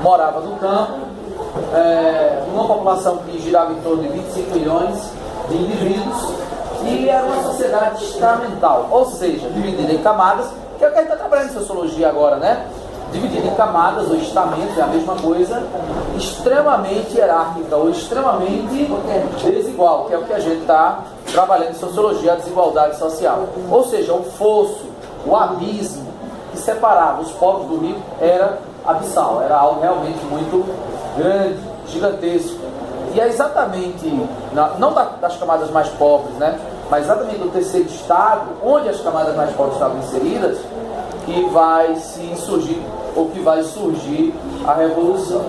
morava no campo, uma população que girava em torno de 25 milhões de indivíduos, e era uma sociedade estamental, ou seja, dividida em camadas, que é o que a gente está trabalhando em sociologia agora, né? Dividida em camadas ou estamentos, é a mesma coisa, extremamente hierárquica ou extremamente desigual, que é o que a gente está trabalhando em sociologia, a desigualdade social. Ou seja, o fosso, o abismo que separava os pobres do rico era abissal, era algo realmente muito grande, gigantesco. E é exatamente, não das camadas mais pobres, né, mas exatamente do terceiro estado, onde as camadas mais pobres estavam inseridas, que vai se insurgir, ou que vai surgir a Revolução.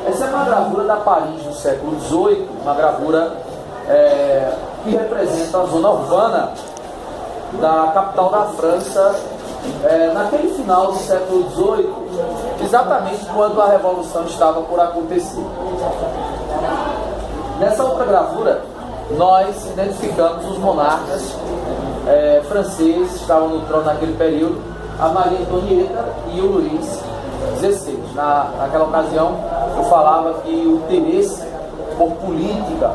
Essa é uma gravura da Paris do século XVIII, uma gravura que representa a zona urbana da capital da França, naquele final do século XVIII, exatamente quando a Revolução estava por acontecer. Nessa outra gravura, nós identificamos os monarcas franceses que estavam no trono naquele período, a Maria Antonieta e o Luís XVI. Naquela ocasião, eu falava que o interesse por política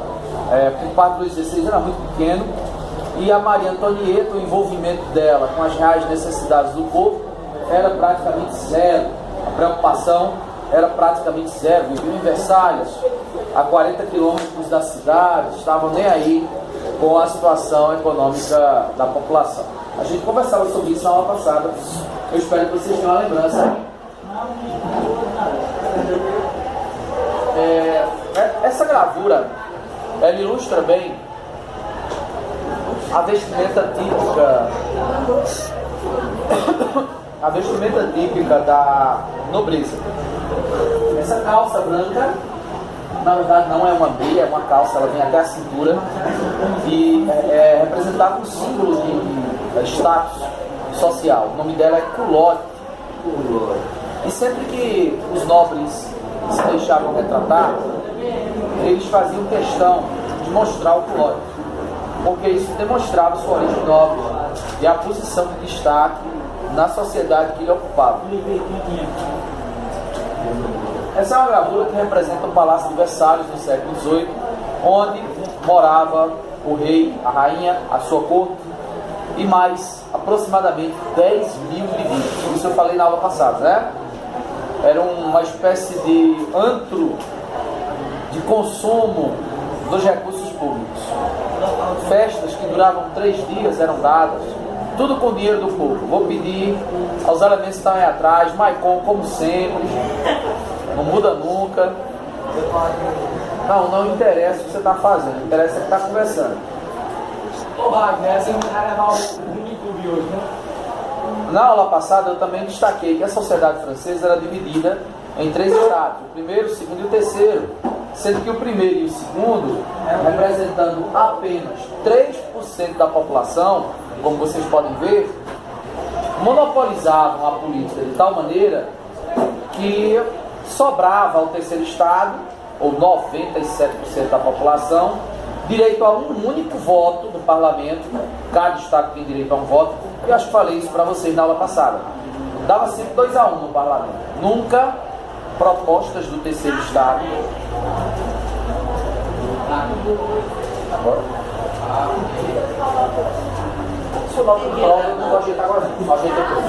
por parte do Luís XVI era muito pequeno, e a Maria Antonieta, o envolvimento dela com as reais necessidades do povo era praticamente zero. A preocupação era praticamente zero. Viviam em Versalhes, a 40 quilômetros da cidade, estavam nem aí com a situação econômica da população. A gente conversava sobre isso na aula passada. Eu espero que vocês tenham uma lembrança. Essa gravura, ela ilustra bem a vestimenta típica da nobreza. Essa calça branca, na verdade não é uma meia, é uma calça, ela vem até a cintura, e representava um símbolo de status social. O nome dela é culotte. E sempre que os nobres se deixavam retratar, eles faziam questão de mostrar o culotte, porque isso demonstrava sua origem nobre e a posição de destaque na sociedade que ele ocupava. Essa é uma gravura que representa o Palácio de Versalhes do século XVIII, onde morava o rei, a rainha, a sua corte e mais aproximadamente 10 mil indivíduos. Isso eu falei na aula passada, né? Era uma espécie de antro de consumo dos recursos públicos. Festas que duravam 3 dias eram dadas, tudo com dinheiro do povo. Vou pedir aos elementos que estão aí atrás, Maicon, como sempre, não muda nunca. Não interessa o que você está fazendo, interessa o que está conversando. Ô Wagner, essa não vai levar o YouTube hoje, né? Na aula passada eu também destaquei que a sociedade francesa era dividida em 3 estados, o primeiro, o segundo e o terceiro, sendo que o primeiro e o segundo, representando apenas 3% da população, como vocês podem ver, monopolizavam a política de tal maneira que sobrava ao terceiro estado, ou 97% da população, direito a um único voto no parlamento. Cada estado tem direito a um voto. Eu acho que falei isso para vocês na aula passada. Dava sempre 2-1 no parlamento. Nunca propostas do terceiro estado. Agora. Se o nosso prova, eu não vou ajeitar agora. Não ajeita tudo.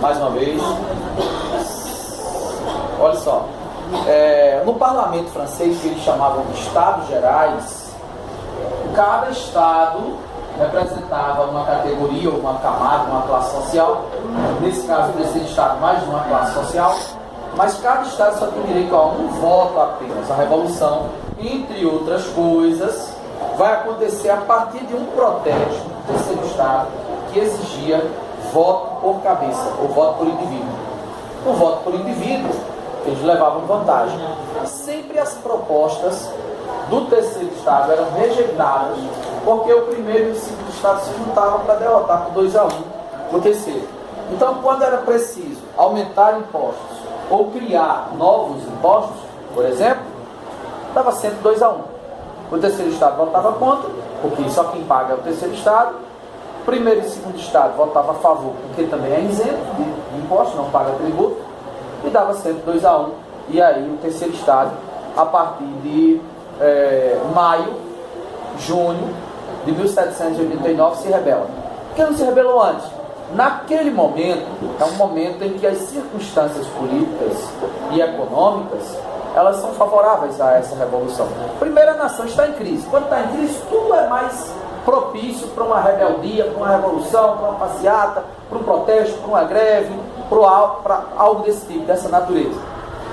Mais uma vez. Olha só. No parlamento francês, que eles chamavam de Estados Gerais, cada estado representava uma categoria, ou uma camada, uma classe social. Nesse caso, nesse estado, mais de uma classe social. Mas cada estado só tem direito a um voto apenas. A revolução, entre outras coisas, vai acontecer a partir de um protesto do terceiro estado que exigia voto por cabeça, ou voto por indivíduo. O voto por indivíduo, eles levavam vantagem. Sempre as propostas do terceiro estado eram rejeitadas, porque o primeiro e o segundo estado se juntavam para derrotar por 2-1 o terceiro. Então, quando era preciso aumentar impostos ou criar novos impostos, por exemplo, dava sempre 2-1. O terceiro estado votava contra porque só quem paga é o terceiro estado. Primeiro e segundo estado votava a favor, porque também é isento de impostos, não paga tributo, e dava sempre 2-1. E aí o terceiro estado, a partir de maio, junho de 1789, se rebela. Por que não se rebelou antes? Naquele momento, é um momento em que as circunstâncias políticas e econômicas, elas são favoráveis a essa revolução. Primeiro, a nação está em crise. Quando está em crise, tudo é mais propício para uma rebeldia, para uma revolução, para uma passeata, para um protesto, para uma greve, para algo desse tipo, dessa natureza.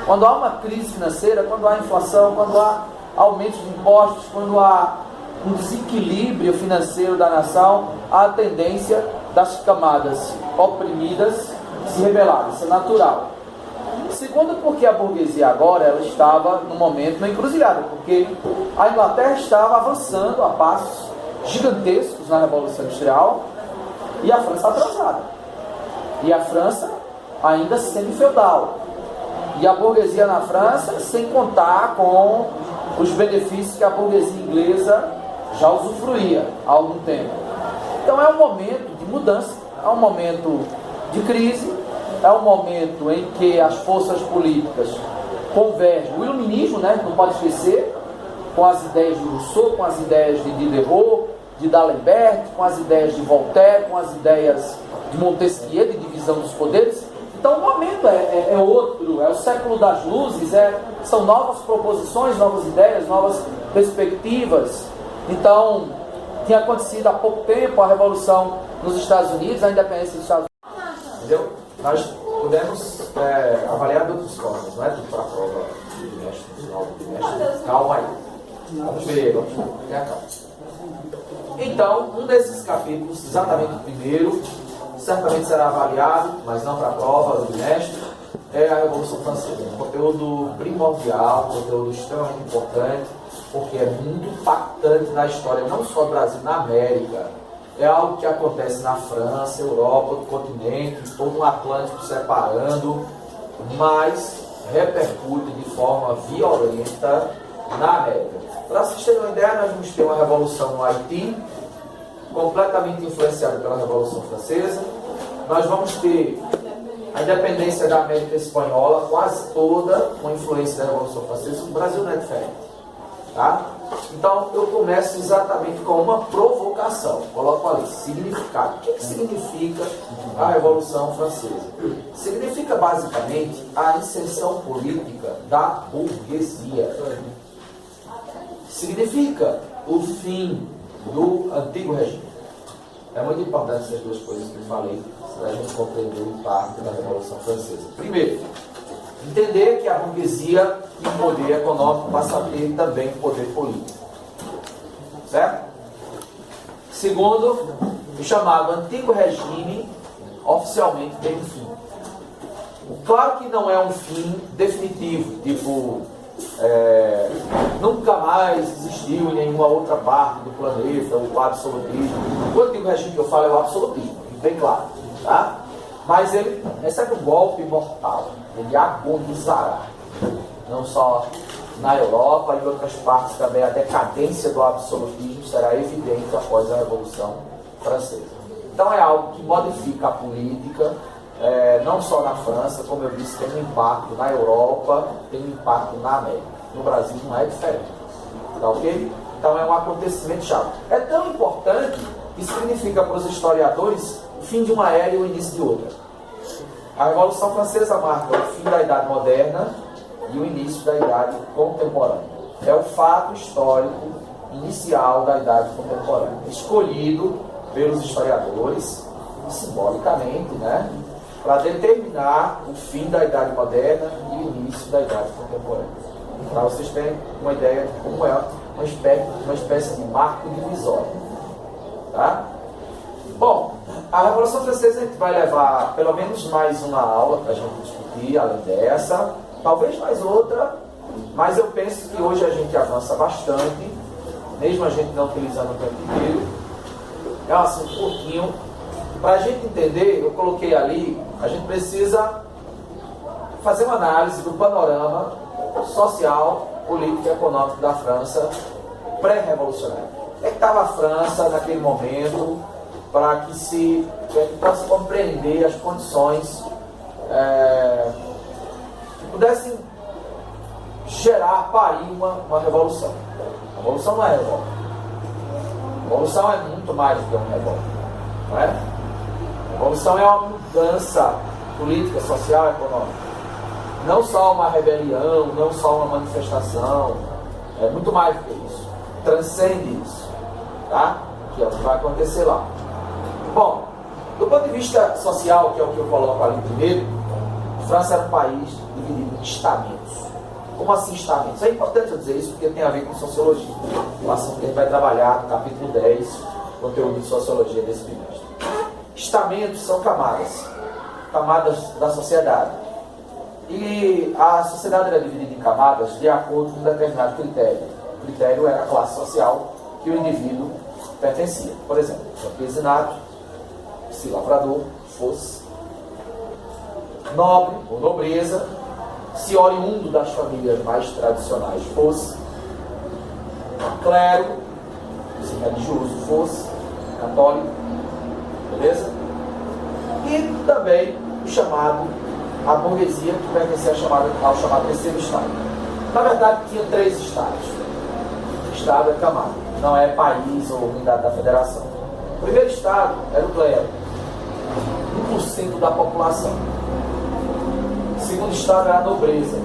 Quando há uma crise financeira, quando há inflação, quando há aumento de impostos, quando há um desequilíbrio financeiro da nação, há a tendência das camadas oprimidas se rebelarem. Isso é natural. Segundo, porque a burguesia agora ela estava no momento na encruzilhada, porque a Inglaterra estava avançando a passos gigantescos na Revolução Industrial e a França atrasada. E a França ainda semi-feudal. E a burguesia na França sem contar com os benefícios que a burguesia inglesa já usufruía há algum tempo. Então é um momento de mudança, é um momento de crise, é um momento em que as forças políticas convergem. O iluminismo, né, não pode esquecer, com as ideias de Rousseau, com as ideias de Diderot, de D'Alembert, com as ideias de Voltaire, com as ideias de Montesquieu, de divisão dos poderes. Então o momento é outro, é o século das luzes, são novas proposições, novas ideias, novas perspectivas. Então, tinha acontecido há pouco tempo a Revolução nos Estados Unidos, a independência dos Estados Unidos. Entendeu? Nós podemos avaliar de outras formas, não é tudo para a prova do trimestre, no final do trimestre. Calma aí. Vamos ver, tenha calma. Então, um desses capítulos, exatamente o primeiro, certamente será avaliado, mas não para a prova do trimestre, é a Revolução Francesa. Um conteúdo primordial, um conteúdo extremamente importante, porque é muito impactante na história, não só do Brasil, na América. É algo que acontece na França, Europa, do continente, todo um Atlântico separando, mas repercute de forma violenta na América. Para vocês terem uma ideia, nós vamos ter uma revolução no Haiti, completamente influenciada pela Revolução Francesa. Nós vamos ter a independência da América Espanhola, quase toda com influência da Revolução Francesa. O Brasil não é diferente. Tá? Então eu começo exatamente com uma provocação. Coloco ali, significado. O que significa a Revolução Francesa? Significa basicamente a inserção política da burguesia. Significa o fim do antigo regime. É muito importante essas duas coisas que eu falei para a gente compreender o impacto da Revolução Francesa. Primeiro, entender que a burguesia e o poder econômico passa a ter também poder político. Certo? Segundo, o chamado antigo regime oficialmente tem um fim. Claro que não é um fim definitivo, tipo, nunca mais existiu em nenhuma outra parte do planeta o absolutismo. O antigo regime que eu falo é o absolutismo, bem claro. Tá? Mas ele recebe um golpe mortal. Ele agonizará, não só na Europa, em outras partes também. A decadência do absolutismo será evidente após a Revolução Francesa. Então é algo que modifica a política, não só na França, como eu disse, tem um impacto na Europa, tem um impacto na América. No Brasil não é diferente. Tá ok? Então é um acontecimento chave. É tão importante que significa para os historiadores o fim de uma era e o início de outra. A Revolução Francesa marca o fim da Idade Moderna e o início da Idade Contemporânea. É o fato histórico inicial da Idade Contemporânea, escolhido pelos historiadores, simbolicamente, né, para determinar o fim da Idade Moderna e o início da Idade Contemporânea. Para vocês terem uma ideia de como é uma espécie de marco divisório. Tá? Bom, a Revolução Francesa a gente vai levar pelo menos mais uma aula para a gente discutir, além dessa, talvez mais outra, mas eu penso que hoje a gente avança bastante, mesmo a gente não utilizando o tempo inteiro. É um assunto curtinho. Para a gente entender, eu coloquei ali, a gente precisa fazer uma análise do panorama social, político e econômico da França pré-revolucionária. que estava a França naquele momento para que possa compreender as condições que pudessem parir uma revolução. A revolução não é revolta. A revolução é muito mais do que uma revolta. Não é? A revolução é uma mudança política, social e econômica. Não só uma rebelião, não só uma manifestação. É muito mais do que isso. Transcende isso. Tá? Que é o que vai acontecer lá. Bom, do ponto de vista social, que é o que eu coloco ali primeiro, a França era um país dividido em estamentos. Como assim estamentos? É importante eu dizer isso porque tem a ver com sociologia. O assunto que a gente vai trabalhar no capítulo 10, conteúdo de sociologia desse bimestre. Estamentos são camadas da sociedade. E a sociedade era dividida em camadas de acordo com um determinado critério. O critério era a classe social que o indivíduo pertencia. Por exemplo, campesinato, se lavrador fosse, nobre ou nobreza, se oriundo das famílias mais tradicionais fosse, clero, se religioso fosse, católico, beleza? E também a burguesia, que pertencia ao chamado terceiro estado. Na verdade, tinha 3 estados. O estado é camada, não é país ou unidade da federação. O primeiro estado era o clero, 1% da população. O segundo estado era a nobreza,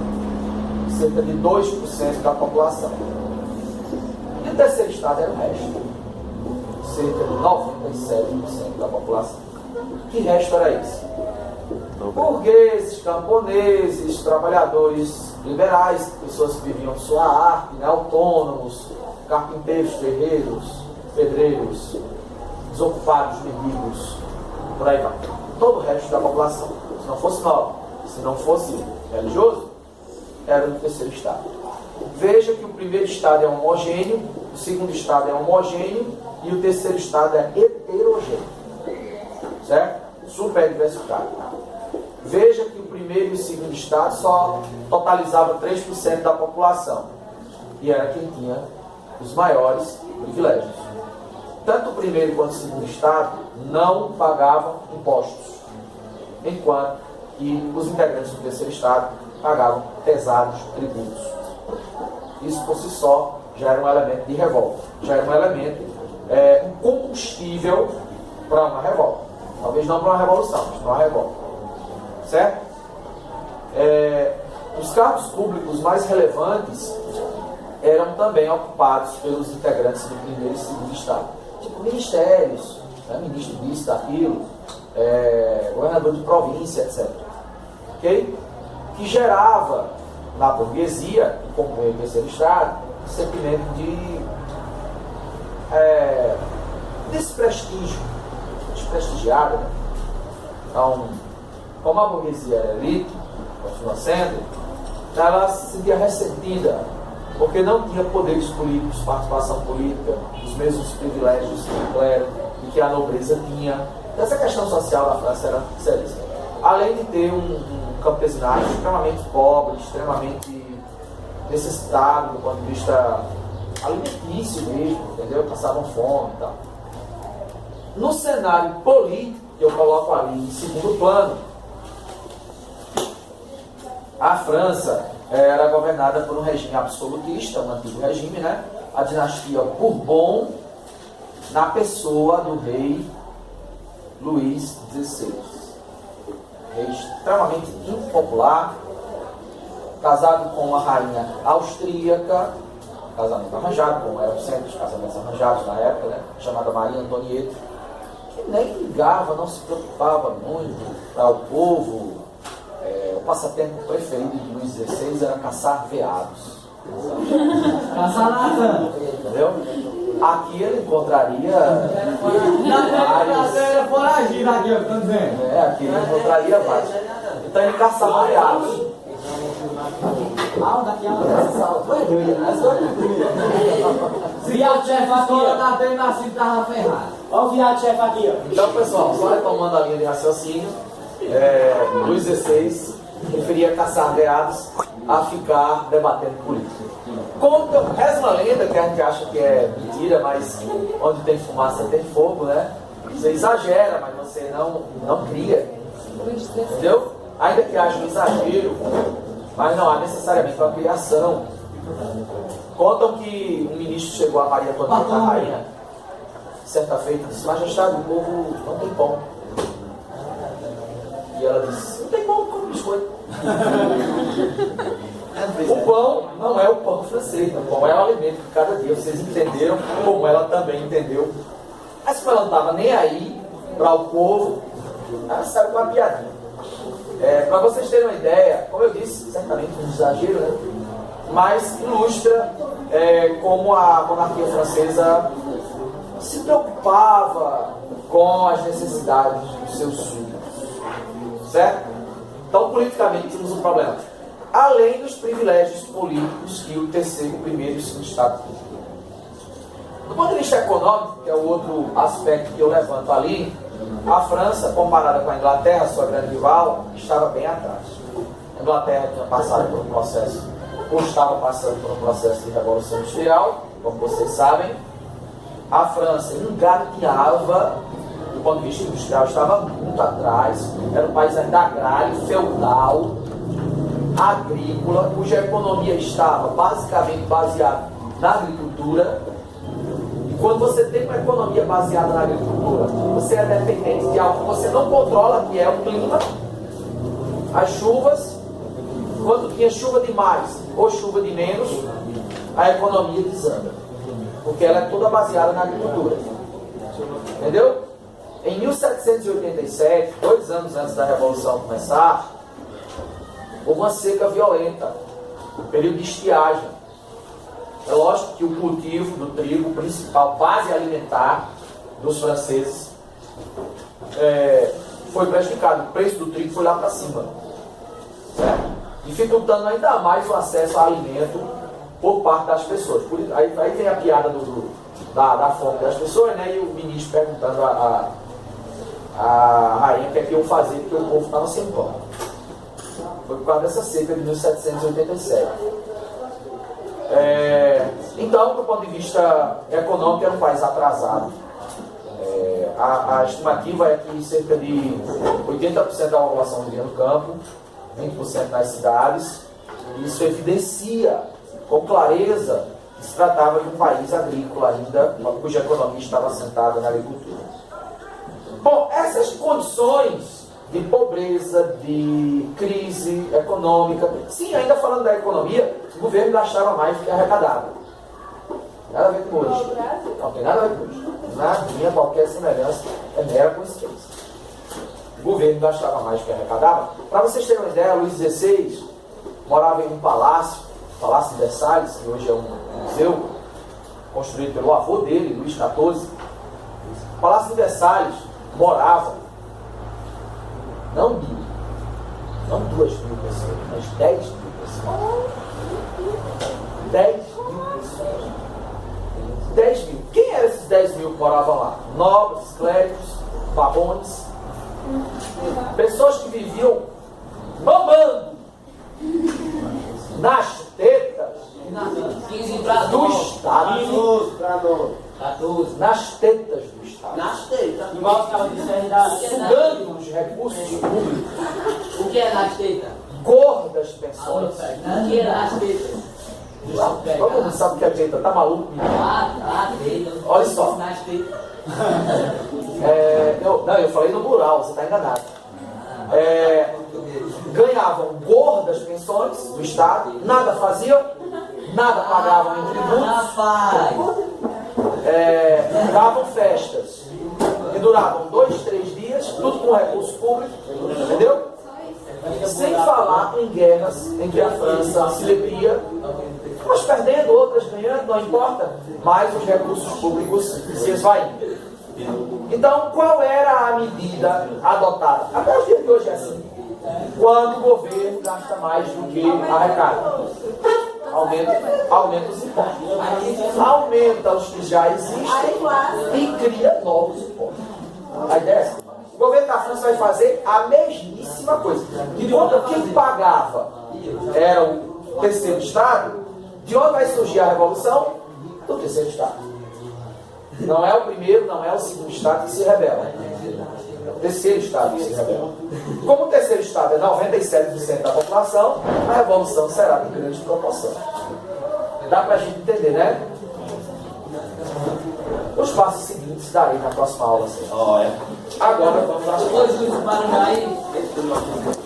cerca de 2% da população. E o terceiro estado era o resto, cerca de 97% da população. Que resto era esse? Burgueses, camponeses, trabalhadores liberais, pessoas que viviam de sua arte, né? Autônomos, carpinteiros, ferreiros, pedreiros, desocupados, mendigos, por aí vai. Todo o resto da população. Se não fosse nobre, se não fosse religioso, era do terceiro estado. Veja que o primeiro estado é homogêneo, o segundo estado é homogêneo e o terceiro estado é heterogêneo. Certo? Super diversificado. Veja que o primeiro e o segundo estado só totalizava 3% da população. E era quem tinha os maiores privilégios. Tanto o primeiro quanto o segundo estado não pagavam impostos, enquanto que os integrantes do terceiro estado pagavam pesados tributos. Isso por si só já era um elemento de revolta, já era um elemento, um combustível para uma revolta. Talvez não para uma revolução, mas para uma revolta. Certo? Os cargos públicos mais relevantes eram também ocupados pelos integrantes do primeiro e segundo estado. Tipo ministérios, né? Ministro disso, daquilo, governador de província, etc. Okay? Que gerava na burguesia, que compunha o terceiro estado, um sentimento de desprestígio, desprestigiada. Né? Então, como a burguesia era elite, continua sendo, ela se sentia ressentida, porque não tinha poderes políticos, participação política, os mesmos privilégios que o clero e que a nobreza tinha. Então, essa questão social da França era seríssima. Além de ter um campesinato extremamente pobre, extremamente necessitado do ponto de vista alimentício mesmo, entendeu? Passavam fome e tal. No cenário político, que eu coloco ali em segundo plano, a França era governada por um regime absolutista, um antigo regime, né? A dinastia Bourbon, na pessoa do rei Luís XVI. Rei extremamente impopular, casado com uma rainha austríaca, casamento arranjado, como eram sempre os casamentos arranjados na época, né? Chamada Maria Antonieta, que nem ligava, não se preocupava muito para o povo. O passatempo preferido de Luís XVI era caçar veados. Caçar nada. Entendeu? Aqui ele encontraria vários. Era foragido aqui, eu estou dizendo. Aqui ele encontraria vários. Então ele caçava veados. Se viado chefe aqui, ó, tem nascido, tava ferrado. Olha o viado chefe aqui, ó. Então, pessoal, só retomando a linha de raciocínio, Luís XVI preferia caçar veados a ficar debatendo política. Reza uma lenda que a gente acha que é mentira, mas onde tem fumaça tem fogo, né? Você exagera, mas você não cria. Entendeu? Ainda que haja um exagero, mas não há necessariamente uma criação. Contam que um ministro chegou a Maria Antonieta, a rainha, certa feita, disse: Majestade, o povo não tem pão. E ela disse: não tem pão, como biscoito. O pão não é o pão francês, o pão é o alimento de cada dia. Vocês entenderam como ela também entendeu. Mas como ela não estava nem aí para o povo, ela saiu com uma piadinha. Para vocês terem uma ideia, como eu disse, certamente um exagero, né? Mas ilustra como a monarquia francesa se preocupava com as necessidades dos seus súditos. Certo? Então, politicamente, temos um problema. Além dos privilégios políticos que o terceiro, o primeiro e o segundo Estado têm. Do ponto de vista econômico, que é o outro aspecto que eu levanto ali, a França, comparada com a Inglaterra, sua grande rival, estava bem atrás. A Inglaterra tinha passado por um processo, ou estava passando por um processo de revolução industrial, como vocês sabem. A França engatinhava, do ponto de vista industrial, estava muito atrás. Era um país ainda agrário, feudal, agrícola, cuja economia estava basicamente baseada na agricultura. E quando você tem uma economia baseada na agricultura, você é dependente de algo que você não controla, que é o clima, as chuvas. Quando tinha chuva demais ou chuva de menos, a economia desanda, porque ela é toda baseada na agricultura. Entendeu? Em 1787, 2 anos antes da Revolução começar, houve uma seca violenta, um período de estiagem. É lógico que o cultivo do trigo, principal base alimentar dos franceses, foi prejudicado. O preço do trigo foi lá para cima, certo? Dificultando ainda mais o acesso a alimento por parte das pessoas. Aí tem a piada da fome das pessoas, né? E o ministro perguntando a rainha o que é que iam fazer, porque o povo estava sem pão. Foi por causa dessa seca de 1787. Então, do ponto de vista econômico, era um país atrasado. A estimativa é que cerca de 80% da população vivia no campo, 20% nas cidades. Isso evidencia com clareza que se tratava de um país agrícola ainda, cuja economia estava assentada na agricultura. Bom, essas condições de pobreza, de crise econômica. Sim, ainda falando da economia, o governo gastava mais do que arrecadava. Nada a ver com hoje. Não tem nada a ver com hoje. Nada, qualquer semelhança, é mera coincidência. O governo gastava mais do que arrecadava. Para vocês terem uma ideia, Luís XVI morava em um palácio, Palácio de Versalhes, que hoje é um museu, construído pelo avô dele, Luís XIV. O Palácio de Versalhes morava não 1.000, não 2.000 pessoas, mas 10.000 pessoas. 10.000 pessoas. 10.000. Quem eram esses 10.000 que moravam lá? Nobres, clérigos, barões, pessoas que viviam mamando nas tetas do Estado. Nas tetas do Estado. Nas tetas. Igual os caras disseram da... Sugando os recursos públicos. O que é nas tetas? Gordas pensões. O que é nas tetas? Todo mundo sabe o que é teta, tá maluco? Teta. Olha só. Nas tetas. Eu falei no plural, você está enganado. Ganhavam gordas pensões do Estado, nada faziam, nada pagavam em tributos. Davam festas que duravam 2, 3 dias, tudo com recurso público, entendeu? Sem falar em guerras entre a França e a Silesia, umas perdendo, outras ganhando, não importa, mas os recursos públicos se esvaindo. Então, qual era a medida adotada? Até o dia de hoje é assim. Quando o governo gasta mais do que arrecada, aumenta os impostos. Aumenta os que já existem e cria novos impostos. A ideia é essa. O governo da França vai fazer a mesmíssima coisa. Enquanto quem pagava era o terceiro Estado, De onde vai surgir a revolução? Do terceiro estado. Não é o primeiro, não é o segundo estado que se rebela. É o terceiro estado que se rebela. Como o terceiro estado é 97% da população, a revolução será de grande proporção. Dá para a gente entender, né? Os passos seguintes darei na próxima aula. Agora vamos às Ô, Júlio, para aí.